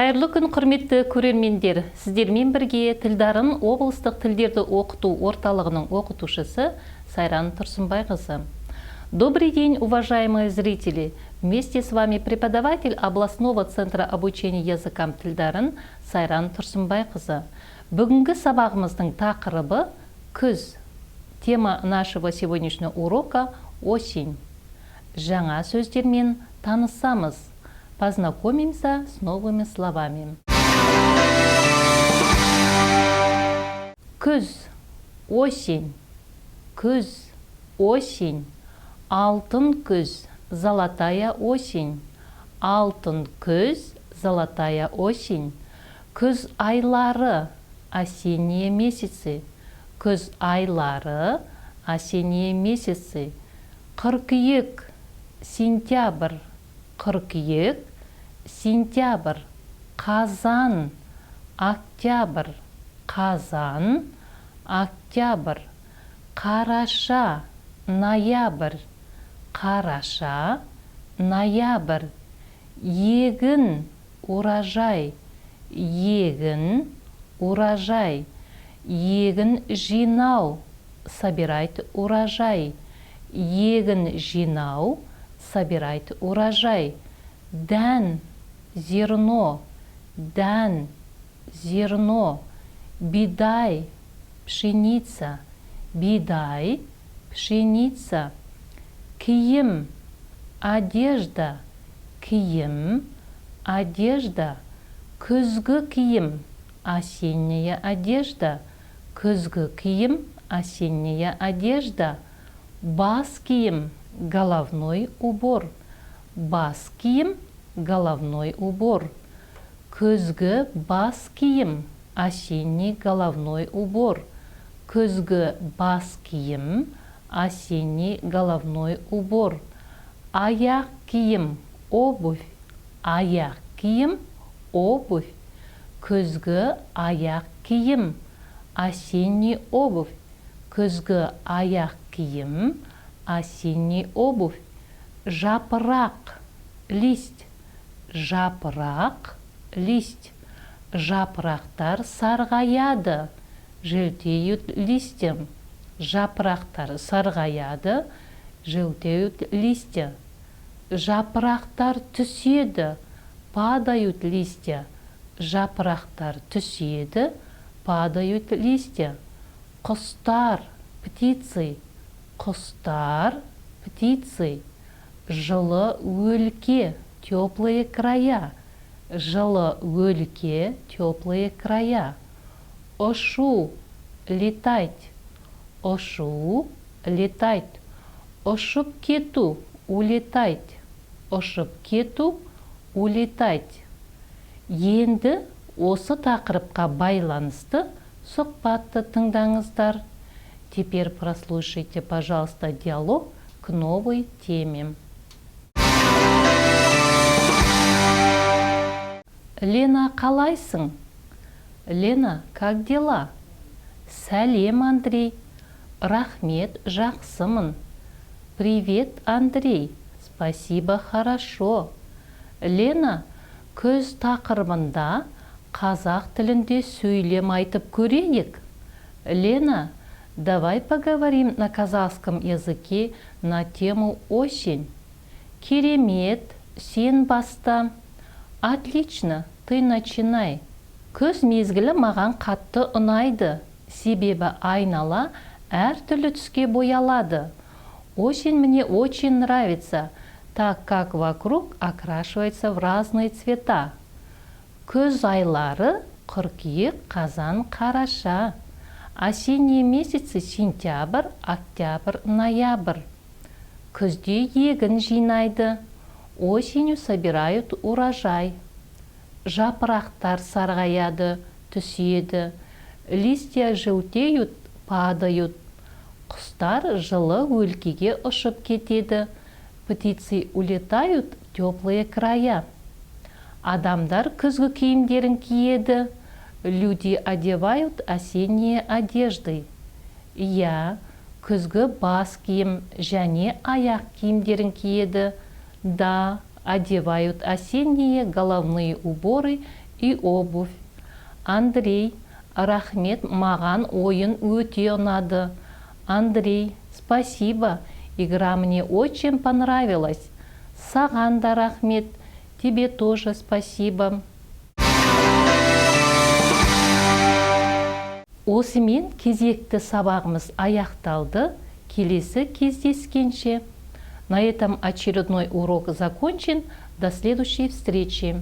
Қайырлы күн, құрметті көрермендер. Сіздермен бірге Тілдарын облыстық тілдерді оқыту орталығының оқытушысы Сайран Тұрсынбайқызы. Добрый день, уважаемые зрители! Вместе с вами преподаватель областного центра обучения языкам Тілдарын Сайран Тұрсынбайқызы. Бүгінгі сабағымыздың тақырыбы күз. Тема нашего сегодняшнего урока – осень. Жаңа сөздермен танысамыз. Познакомимся с новыми словами. Күз, осень, күз, осень, алтын күз, золотая осень, алтын күз, золотая осень, күз айлары, осенние месяцы, күз айлары, осенние месяцы, қыркүйек, сентябрь, қыркүйек, сентябрь, қазан, октябрь, қазан, октябрь, қараша, ноябрь, қараша, ноябрь, егін, урожай, егін, урожай, егін жинау, собирать урожай, егін жинау, собирать урожай. Дән, зерно, дән, зерно, бидай, пшеница, бидай, пшеница, киім, одежда, киім, одежда, күзгі киім, осенняя одежда, күзгі киім, осенняя одежда, бас киім, головной убор, бас киім, головной убор, күзгі бас киім, осенний головной убор, күзгі бас киім, осенний головной убор, аяқ киім, обувь, аяқ киім, обувь, күзгі аяқ киім, осенний обувь, күзгі аяқ киім, осенний обувь, жапырақ, лист, жапырақ, лист, жапырақтар сарғаяды, желтеют листья, жапырақтар сарғаяды, желтеют листья, жапырақтар түседі, падают листья, жапырақтар түседі, падают листья, құстар, птицы, құстар, птицы, жылы өлке, теплые края, жылы өлке, теплые края, ұшу, летать, ұшу, летать, ұшып кету, улетать, ұшып кету, улетать. Енді осы тақырыпқа байланысты сұхбатты тыңдаңыздар. Теперь прослушайте, пожалуйста, диалог к новой теме. Лена, қалайсың? Лена, как дела? Сәлем, Андрей. Рахмет, жақсымын. Привет, Андрей. Спасибо, хорошо. Лена, күз тақырыбында қазақ тілінде сөйлем айтып көрейік. Лена, давай поговорим на казахском языке на тему осень. Керемет, сен баста. Отлично, ты начинай. Күз мезгілі маған қатты ұнайды. Себебі айнала әртүрлі түске боялады. Осень мне очень нравится, так как вокруг окрашивается в разные цвета. Күз айлары қыркүйек, қазан, қараша. Осенние месяцы сентябрь, октябрь, ноябрь. Күзде егін жинайды. Осенью собирают урожай. Жапырақтар сарғаяды, түседі. Листья желтеют, падают. Құстар жылы өлкеге ұшып кетеді. Птицы улетают в теплые края. Адамдар күзгі киімдерін киеді. Люди одевают осенние одежды. Я күзгі бас киім және аяқ киімдерін киеді. Да, одевают осенние головные уборы и обувь. Андрей, рахмет, маған ойын өте ұнады. Андрей, спасибо, игра мне очень понравилась. Саған да рахмет, тебе тоже спасибо. Осымен кезекті сабағымыз аяқталды. Келесі кездескенше. На этом очередной урок закончен. До следующей встречи.